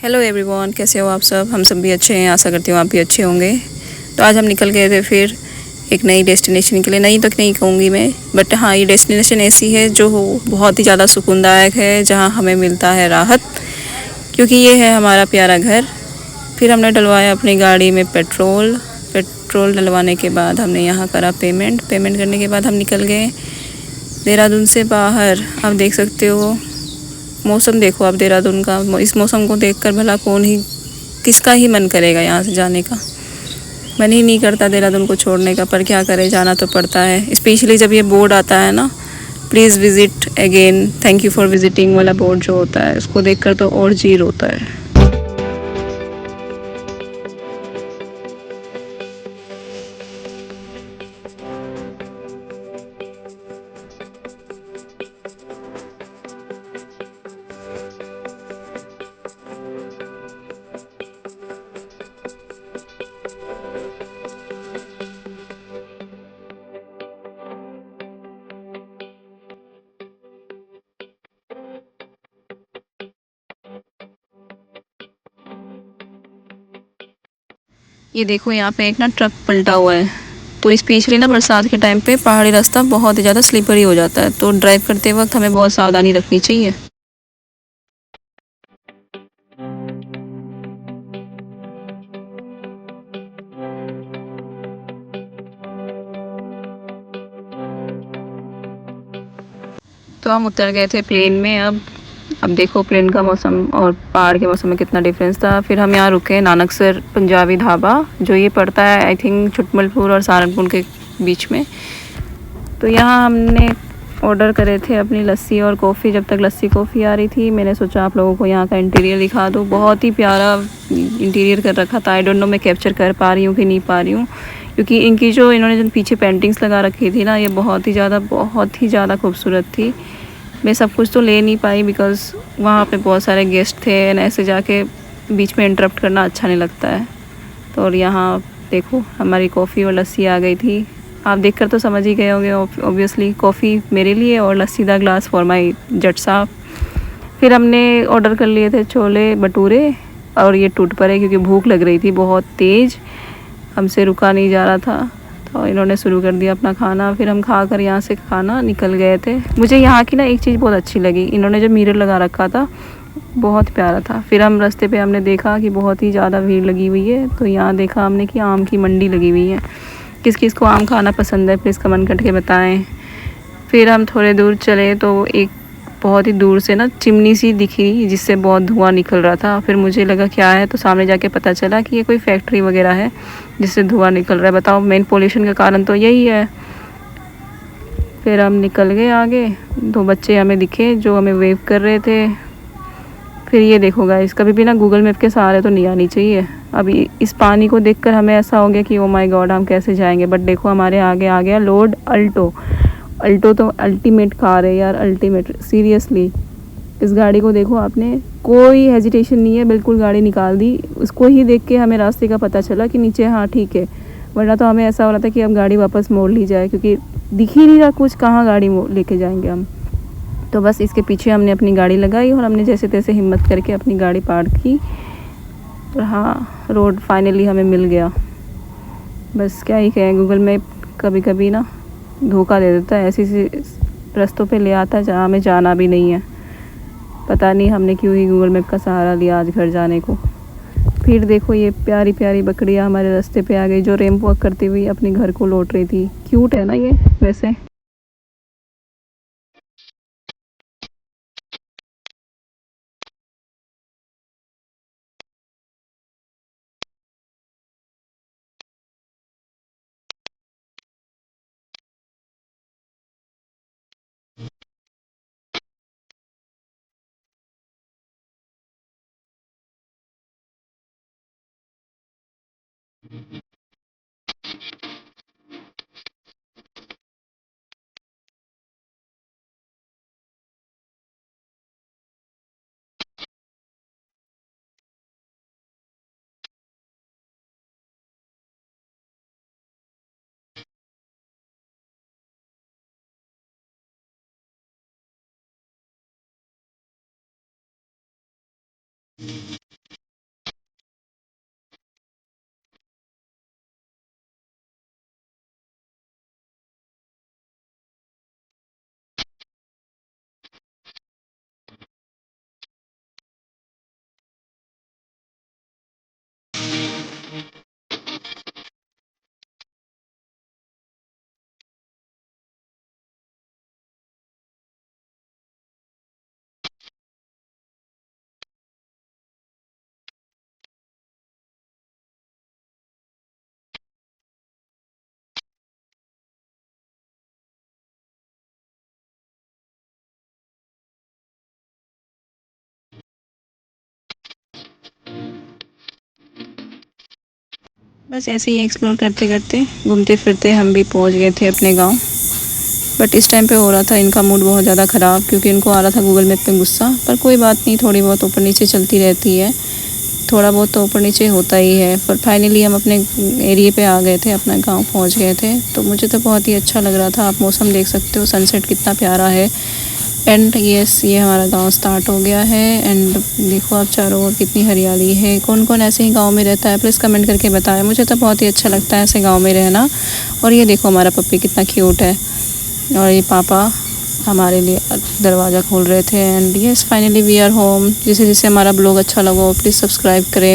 Hello everyone, कैसे हो आप सब। हम सब भी अच्छे हैं, आशा करती हूँ आप भी अच्छे होंगे। तो आज हम निकल गए थे फिर एक नई डेस्टिनेशन के लिए। नई तो नहीं कहूँगी मैं, बट हाँ, ये डेस्टिनेशन ऐसी है जो बहुत ही ज़्यादा सुकूनदायक है, जहाँ हमें मिलता है राहत, क्योंकि ये है हमारा प्यारा घर। फिर हमने डलवाया अपनी गाड़ी में पेट्रोल। पेट्रोल डलवाने के बाद हमने यहाँ करा पेमेंट करने के बाद हम निकल गए देहरादून से बाहर। आप देख सकते हो मौसम, देखो आप देहरादून का। इस मौसम को देखकर भला किसका ही मन करेगा यहाँ से जाने का। मन ही नहीं करता देहरादून को छोड़ने का, पर क्या करें, जाना तो पड़ता है। स्पेशली जब ये बोर्ड आता है ना, please visit again, thank you for visiting वाला बोर्ड जो होता है, उसको देखकर तो और जीर होता है। ये देखो, यहाँ पे एक ना ट्रक पलटा हुआ है। तो स्पेशली ना बरसात के टाइम पे पहाड़ी रास्ता बहुत ही ज़्यादा स्लिपरी हो जाता है, तो ड्राइव करते वक्त हमें बहुत सावधानी रखनी चाहिए। तो हम उतर गए थे प्लेन में। अब देखो प्लेन का मौसम और पहाड़ के मौसम में कितना डिफरेंस था। फिर हम यहाँ रुके नानकसर पंजाबी ढाबा, जो ये पड़ता है आई थिंक छुटमलपुर और सहारनपुर के बीच में। तो यहाँ हमने ऑर्डर करे थे अपनी लस्सी और कॉफ़ी। जब तक लस्सी कॉफ़ी आ रही थी, मैंने सोचा आप लोगों को यहाँ का इंटीरियर दिखा दूँ। बहुत ही प्यारा इंटीरियर कर रखा था। आई डोंट नो मैं कैप्चर कर पा रही हूँ कि नहीं पा रही हूँ, क्योंकि इनकी जो इन्होंने जो पीछे पेंटिंग्स लगा रखी थी ना, ये बहुत ही ज़्यादा खूबसूरत थी। मैं सब कुछ तो ले नहीं पाई बिकॉज़ वहाँ पे बहुत सारे गेस्ट थे, एंड ऐसे जाके बीच में इंटरप्ट करना अच्छा नहीं लगता है। तो और यहाँ देखो हमारी कॉफ़ी और लस्सी आ गई थी। आप देखकर तो समझ ही गए होंगे, ऑब्वियसली कॉफ़ी मेरे लिए और लस्सी का ग्लास फॉर माई जट साहब। फिर हमने ऑर्डर कर लिए थे छोले भटूरे, और ये टूट पड़े क्योंकि भूख लग रही थी बहुत तेज़, हमसे रुका नहीं जा रहा था। तो इन्होंने शुरू कर दिया अपना खाना। फिर हम खा कर यहाँ से खाना निकल गए थे। मुझे यहाँ की ना एक चीज़ बहुत अच्छी लगी, इन्होंने जो मिरर लगा रखा था बहुत प्यारा था। फिर हम रास्ते पे हमने देखा कि बहुत ही ज़्यादा भीड़ लगी हुई है, तो यहाँ देखा हमने कि आम की मंडी लगी हुई है। किस किस को आम खाना पसंद है प्लीज़ कमेंट करके बताएं। फिर हम थोड़े दूर चले तो एक बहुत ही दूर से ना चिमनी सी दिखी, जिससे बहुत धुआं निकल रहा था। फिर मुझे लगा क्या है, तो सामने जाके पता चला कि ये कोई फैक्ट्री वगैरह है जिससे धुआं निकल रहा है। बताओ, मेन पोल्यूशन का कारण तो यही है। फिर हम निकल गए आगे। दो बच्चे हमें दिखे जो हमें वेव कर रहे थे। फिर ये देखो गाइस, कभी भी ना गूगल मैप के सहारे तो नहीं आनी चाहिए। अभी इस पानी को देखकर हमें ऐसा हो गया कि ओ माय गॉड, हम कैसे जाएंगे। बट देखो हमारे आगे आ गया लोड अल्टो। अल्टो तो अल्टीमेट कार है यार, अल्टीमेट सीरियसली। इस गाड़ी को देखो आपने, कोई हेजिटेशन नहीं है, बिल्कुल गाड़ी निकाल दी। उसको ही देख के हमें रास्ते का पता चला कि नीचे हाँ ठीक है, वरना तो हमें ऐसा हो रहा था कि अब गाड़ी वापस मोड़ ली जाए, क्योंकि दिख ही नहीं रहा कुछ, कहाँ गाड़ी लेके जाएंगे हम। तो बस इसके पीछे हमने अपनी गाड़ी लगाई और हमने जैसे तैसे हिम्मत करके अपनी गाड़ी पार्क की। और हाँ, रोड फाइनली हमें मिल गया। बस क्या ही कहें, गूगल मैप कभी कभी ना धोखा दे देता है, ऐसी सी रास्तों पे ले आता है जहाँ हमें जाना भी नहीं है। पता नहीं हमने क्यों ही गूगल मैप का सहारा लिया आज घर जाने को। फिर देखो ये प्यारी प्यारी बकरियाँ हमारे रास्ते पे आ गई, जो रेम वॉक करती हुई अपने घर को लौट रही थी। क्यूट है ना ये वैसे। बस ऐसे ही एक्सप्लोर करते करते घूमते फिरते हम भी पहुंच गए थे अपने गांव। बट इस टाइम पे हो रहा था इनका मूड बहुत ज़्यादा ख़राब, क्योंकि इनको आ रहा था गूगल मैप पे गुस्सा। पर कोई बात नहीं, थोड़ी बहुत ऊपर नीचे चलती रहती है, थोड़ा बहुत तो ऊपर नीचे होता ही है। पर फाइनली हम अपने एरिया पे आ गए थे, अपना गांव पहुंच गए थे। तो मुझे तो बहुत ही अच्छा लग रहा था। आप मौसम देख सकते हो, सनसेट कितना प्यारा है। एंड यस, ये हमारा गांव स्टार्ट हो गया है। एंड देखो आप चारों ओर कितनी हरियाली है। कौन कौन ऐसे ही गांव में रहता है, प्लीज़ कमेंट करके बताएं। मुझे तो बहुत ही अच्छा लगता है ऐसे गांव में रहना। और ये देखो हमारा पप्पी कितना क्यूट है, और ये पापा हमारे लिए दरवाज़ा खोल रहे थे। And yes, finally we are home. जिसे जिसे हमारा ब्लॉग अच्छा लगा प्लीज़ सब्सक्राइब करें।